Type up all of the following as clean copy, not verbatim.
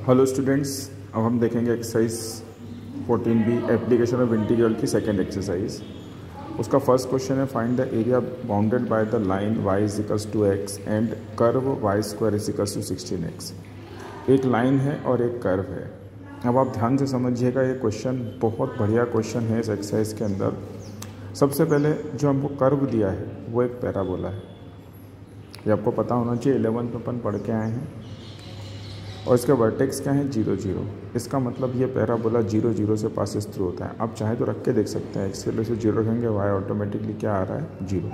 Hello students, अब हम देखेंगे exercise 14B application of integral की सेकंड एक्सरसाइज। उसका फर्स्ट क्वेश्चन है find the area bounded by the line y equals to x and curve y square equals to 16x। एक line है और एक कर्व है। अब आप ध्यान से समझिएगा, ये क्वेश्चन बहुत बढ़िया क्वेश्चन है इस एक्सरसाइज के अंदर। सबसे पहले जो हमको कर्व दिया है वो एक पैराबोला है। ये आपको पता होना चाहिए, 11th में अपन पढ़ के आए हैं। और इसका वर्टेक्स क्या है, 0 0। इसका मतलब ये पैराबोला 0 0 से पासेस थ्रू होता है। आप चाहे तो रख के देख सकते हैं, एक्स के लिए से 0 रखेंगे, y ऑटोमेटिकली क्या आ रहा है, 0।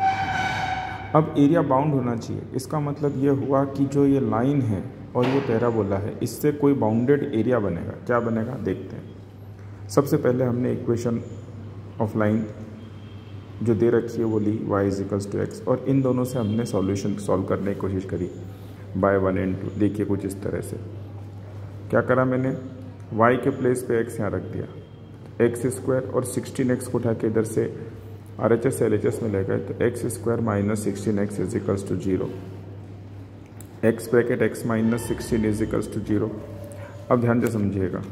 अब एरिया बाउंड होना चाहिए। इसका मतलब ये हुआ कि जो ये लाइन है और ये पैराबोला है, इससे कोई बाउंडेड एरिया बनेगा। क्या बनेगा देखते हैं। सबसे पहले हमने इक्वेशन ऑफ लाइन जो दे रखी है वो ली, y इजिकल्स टू x, और इन दोनों से हमने सॉल्यूशन सॉल्व करने की कोशिश करी बाय 1 and 2। देखिए कुछ इस तरह से क्या करा मैंने, y के प्लेस पे x यहाँ रख दिया, एक्स स्क्वायर, और 16x को उठा के इधर से RHS से LHS में ले गए, तो x square minus 16x equals to 0, x bracket x minus 16 equals to 0। अब ध्यान से समझिएगा,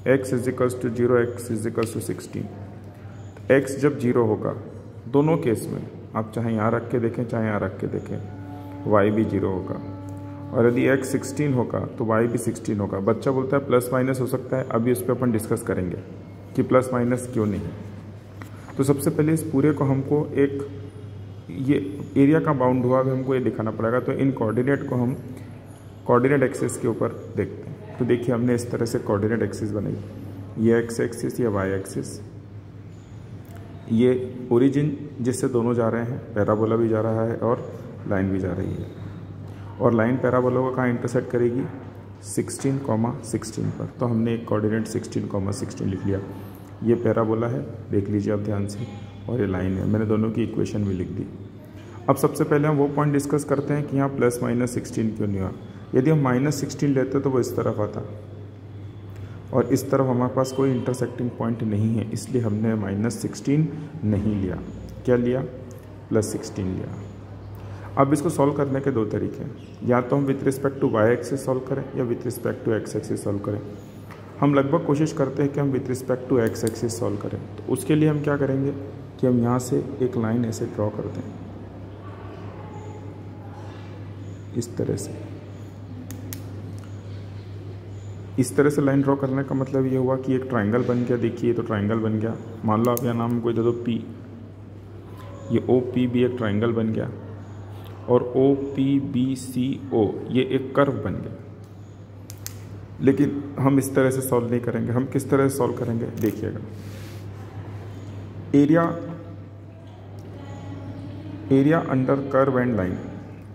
x equals to 0, x equals to 16। x जब 0 होगा दोनों केस में, आप चाहे यहाँ रख के देखें चाहे यहाँ रख के देखें, y भी 0 होगा। और यदि x 16 होगा तो y भी 16 होगा। बच्चा बोलता है प्लस माइनस हो सकता है, अभी उस पर अपन डिस्कस करेंगे कि प्लस माइनस क्यों नहीं। तो सबसे पहले इस पूरे को हमको एक ये एरिया का बाउंड हुआ, अभी हमको ये दिखाना पड़ेगा। तो इन कोऑर्डिनेट को हम कोऑर्डिनेट एक्सिस के ऊपर देखते हैं। तो देखिए हमने इस तरह से कोऑर्डिनेट एक्सिस बनाई, ये एक्स एक्सिस, ये वाई एक्सिस, ये ओरिजिन जिससे दोनों जा रहे हैं, पैराबोला भी जा रहा है और लाइन भी जा रही है। और लाइन पैराबोला को कहाँ इंटरसेक्ट करेगी, 16,16 पर। तो हमने एक कोऑर्डिनेट 16,16 लिख लिया। ये पैराबोला है, देख लीजिए आप ध्यान से, और ये लाइन है। मैंने दोनों की इक्वेशन भी लिख दी। अब सबसे पहले हम वो पॉइंट डिस्कस करते हैं कि यहाँ प्लस माइनस 16 क्यों नहीं हुआ। यदि हम माइनस 16 लेते तो वो इस तरफ आता, और इस तरफ हमारे पास कोई इंटरसेक्टिंग पॉइंट नहीं है, इसलिए हमने माइनस 16 नहीं लिया। क्या लिया, प्लस 16 लिया। अब इसको सॉल्व करने के दो तरीके हैं, या तो हम with respect to y axis solve करें या with respect to x axis solve करें। हम लगभग कोशिश करते हैं कि हम with respect to x axis solve करें। तो उसके लिए हम क्या करेंगे कि हम यहाँ से एक लाइन ऐसे ड्रॉ करते हैं, इस तरह से। इस तरह से लाइन ड्रॉ करने का मतलब ये हुआ कि एक ट्राइंगल बन गया। देखिए तो ट्राइंगल बन गया। मान लो आप यहाँ नाम कोई दे दो P, ये OP भी एक ट्राइंगल बन गया, और OPBCO ये एक कर्व बन गया। लेकिन हम इस तरह से सॉल्व नहीं करेंगे। हम किस तरह से सॉल्व करेंगे देखिएगा। Area under curve and line,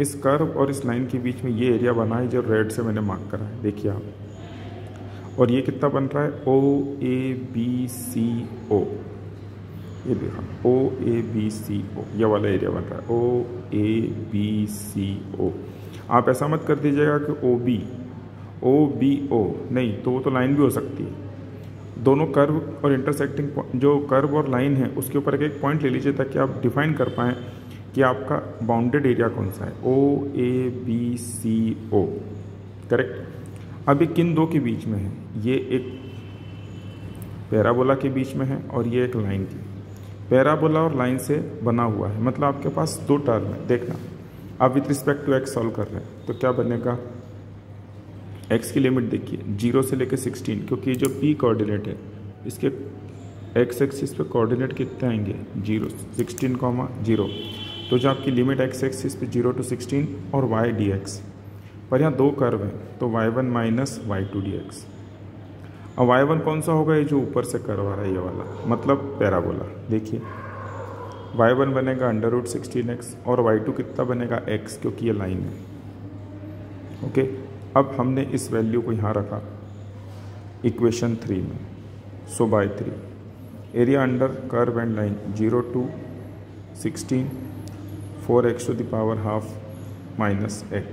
इस कर्व और इस लाइन के बीच में ये एरिया बना है जो रेड से मैंने मार्क करा है, देखिए आप। और ये कितना बन रहा है, OABCO, ये देखा OABCO, ये वाला एरिया बन रहा है OABCO। आप ऐसा मत कर दीजिएगा कि OBO, नहीं तो वो तो लाइन भी हो सकती है। दोनों कर्व और इंटरसेक्टिंग जो कर्व और लाइन है उसके ऊपर एक पॉइंट ले लीजिए, ताकि आप डिफाइन कर पाएँ कि आपका बाउंडेड एरिया कौन सा है, OABCO, करेक्ट। अब ये किन दो के बीच में है, ये एक पैराबोला के बीच में है और ये एक लाइन की। पैराबोला और लाइन से बना हुआ है, मतलब आपके पास दो टर्म है। देखना, आप with respect to x solve कर रहे हैं तो क्या बनेगा, एक्स की लिमिट देखिए 0 से लेकर 16, क्योंकि जो P कोऑर्डिनेट है इसके एक्स एक्सिस पे कोऑर्डिनेट कितने आएंगे, 0, 16,0। तो जो आपकी लिमिट एक्स एक्सिस पे 0 to 16 और y dx, पर यहाँ दो कर्व हैं तो y1 माइनस y2 dx। अब y1 कौन सा होगा, ये जो ऊपर से कर्व आ रहा है ये वाला, मतलब पैराबोला। देखिए y1 बनेगा √16x और y2 कितना बनेगा, x, क्योंकि ये लाइन है। ओके, अब हमने इस वैल्यू को यहाँ रखा इक्वेशन 3 में। So by 3 area under curve and line 0 to 16, 4x to the power half minus x।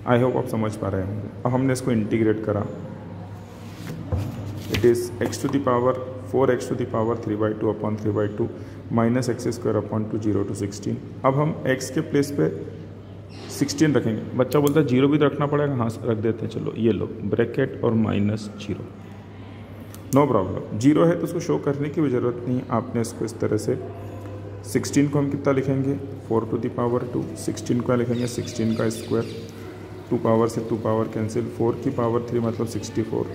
I hope आप समझ पा रहे होंगे। अब हमने इसको इंटीग्रेट करा, it is x to the power 4x to the power 3/2 upon 3/2 minus x² upon 2 0 to 16। अब हम x के प्लेस पे 16 रखेंगे। बच्चा बोलता है 0 भी तो रखना पड़ेगा, हाँ रख देते हैं, चलो ये लो ब्रैकेट और -0, नो प्रॉब्लम। 0 है तो उसको शो करने की भी ज़रूरत नहीं, आपने इसको इस तरह से 16 को हम कितना लिखेंगे 4 टू द पावर 2, 16 को लिखेंगे 16 का स्क्वायर, 2 पावर से 2 पावर कैंसिल, 4 की पावर 3 मतलब 64,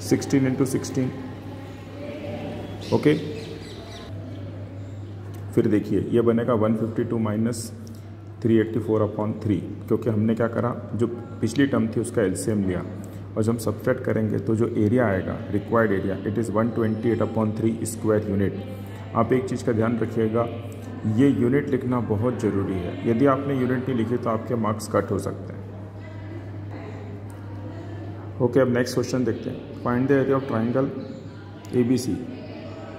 16 इंटू 16, ओके। फिर देखिए ये बनेगा 152 माइनस 384/3, क्योंकि हमने क्या करा, जो पिछली टर्म थी उसका एलसीएम लिया, और जब हम सब्ट्रैक्ट करेंगे तो जो एरिया आएगा required area it is 128/3 square unit. आप एक चीज़ का ध्यान रखिएगा, ये यूनिट लिखना बहुत ज़रूरी है, यदि आपने यूनिट नहीं लिखी तो आपके मार्क्स कट हो सकते हैं। ओके, अब नेक्स्ट क्वेश्चन देखते हैं। Find the area of triangle ABC,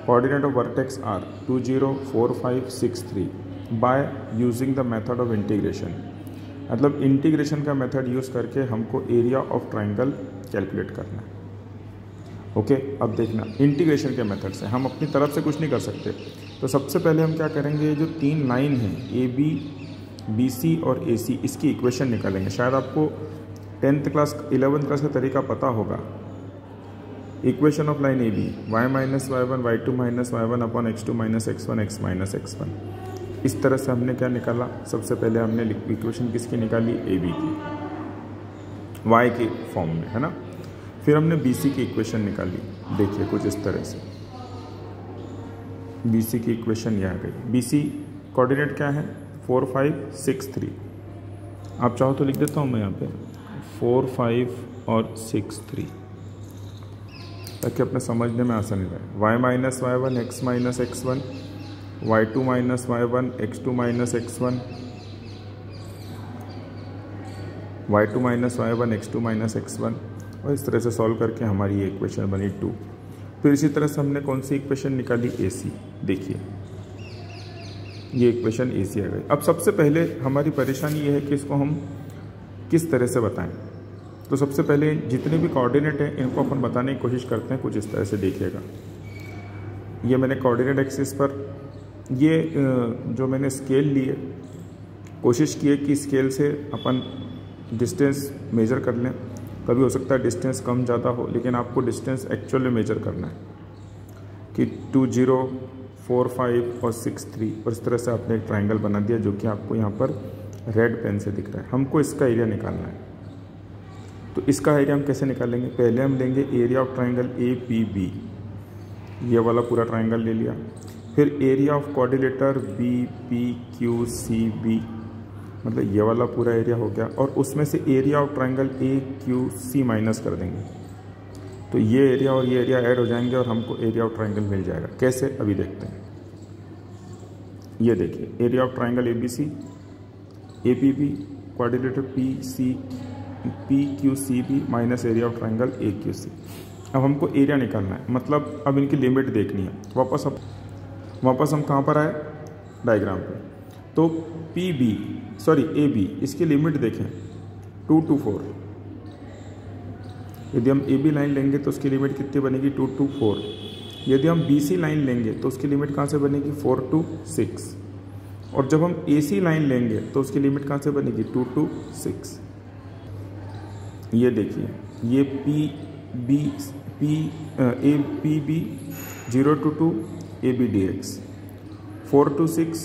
coordinate of vertex are 2 0 4 5 6 3 by using the method of integration. मतलब इंटीग्रेशन का मेथड यूज़ करके हमको एरिया ऑफ ट्राइंगल कैलकुलेट करना है। ओके, अब देखना इंटीग्रेशन के मेथड से हम अपनी तरफ से कुछ नहीं कर सकते। तो सबसे पहले हम क्या करेंगे, जो 3 लाइन हैं AB, BC और AC, इसकी इक्वेशन निकालेंगे। शायद आपको 10th क्लास 11th क्लास का तरीका पता होगा। Equation of line AB y minus y1 y2 minus y1 upon x2 minus x1 x minus x1। इस तरह से हमने क्या निकाला, सबसे पहले हमने इक्वेशन किसकी निकाली, AB की, y के फॉर्म में, है ना। फिर हमने BC की इक्वेशन निकाली, देखिए कुछ इस तरह से, BC की इक्वेशन ये आ गई। BC कोऑर्डिनेट क्या है 4 5 6 3, आप चाहो तो लिख देता हूँ मैं यहाँ पे 4 5 और 6 3, ताकि अपने समझने में आसानी रहे। y minus y1 x minus x1, y2 minus y1 x2 minus x1, y2 minus y1 x2 minus x1, और इस तरह से सॉल्व करके हमारी ये इक्वेशन बनी 2। फिर इसी तरह से हमने कौन सी इक्वेशन निकाली, AC। देखिए ये इक्वेशन AC आ गई। अब सबसे पहले हमारी परेशानी ये है कि इसको हम किस तरह से बताएं। तो सबसे पहले जितने भी कोऑर्डिनेट हैं इनको अपन बताने की कोशिश करते हैं, कुछ इस तरह से देखिएगा। ये मैंने कोऑर्डिनेट एक्सिस पर ये जो मैंने स्केल लिए, कोशिश की है कि स्केल से अपन डिस्टेंस मेज़र कर लें। कभी हो सकता है डिस्टेंस कम ज़्यादा हो, लेकिन आपको डिस्टेंस एक्चुअल में मेज़र करना है कि 2 0 4 5 और 6 3, और इस तरह से आपने एक ट्राइंगल बना दिया जो कि आपको यहाँ पर रेड पेन से दिख रहा है। हमको इसका एरिया निकालना है। तो इसका एरिया हम कैसे निकालेंगे, पहले हम लेंगे एरिया ऑफ ट्राइंगल APB, ये वाला पूरा ट्राइंगल ले लिया। फिर एरिया ऑफ क्वाड्रिलेटर BPQCB, मतलब ये वाला पूरा एरिया हो गया, और उसमें से area of triangle AQC minus कर देंगे। तो ये एरिया और ये एरिया ऐड हो जाएंगे और हमको एरिया ऑफ ट्राइंगल मिल जाएगा। कैसे, अभी देखते हैं। ये देखिए area of triangle ABC, APB, quadrilateral PQCB minus area of triangle AQC। अब हमको एरिया निकालना है, मतलब अब इनकी लिमिट देखनी है। वापस हम कहाँ पर आए, डायग्राम पे। तो AB, इसकी लिमिट देखें 2 to 4। यदि हम AB लाइन लेंगे तो उसकी लिमिट कितनी बनेगी 2 to 4। यदि हम BC लाइन लेंगे तो उसकी लिमिट कहाँ से बनेगी 4 to 6। और जब हम AC लाइन लेंगे तो उसकी लिमिट कहाँ से बनेगी 2 to 6। ये देखिए ये APB 0 to 2 AB dx, 4 to 6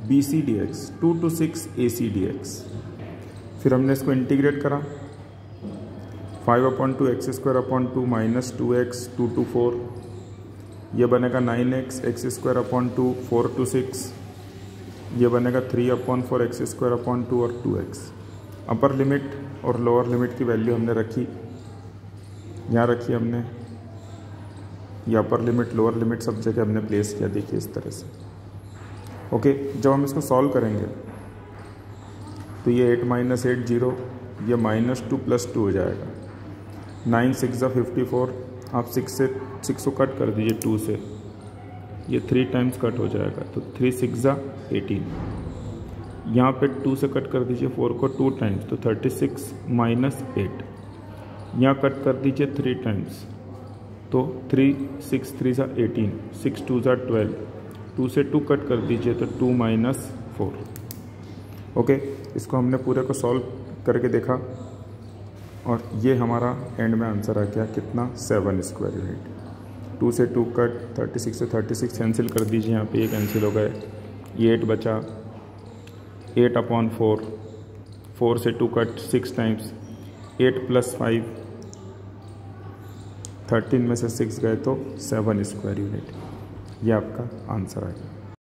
BC dx, 2 to 6 AC dx। फिर हमने इसको इंटीग्रेट करा, 5/2 x² माइनस 2x 2 to 4, ये बनेगा 9x x²/2 4 to 6, ये बनेगा 3/4 x²/2 और 2x। अपर लिमिट और लोअर लिमिट की वैल्यू हमने रखी, यहाँ रखी हमने, ये अपर लिमिट लोअर लिमिट सब जगह हमने प्लेस किया, देखिए इस तरह से। ओके, जब हम इसको सॉल्व करेंगे तो ये 8 - 8 0, ये -2 + 2 हो जाएगा। 9 6 54, आप 6 को कट कर दीजिए 2 से, ये 3 टाइम्स कट हो जाएगा, तो 3 6 18। यहाँ पे 2 से कट कर दीजिए 4 को 2 टाइम्स, तो 36 - 8। यहाँ कट कर दीजिए 3 टाइम्स, तो 3 6 3 18, 6 2 12, 2 से 2 कट कर दीजिए तो 2 - 4। ओके, इसको हमने पूरे को सॉल्व करके देखा और ये हमारा एंड में आंसर आ गया कितना 7 स्क्वायर यूनिट। 2 से 2 कट, 36 से 36 कैंसिल कर दीजिए, यहाँ पे ये कैंसिल हो गए, ये 8 बचा, 8/4, 4 से 2 कट 6 टाइम्स, 8 + 5, 13 में से 6 गए तो 7 स्क्वायर यूनिट। ये आपका आंसर आएगा।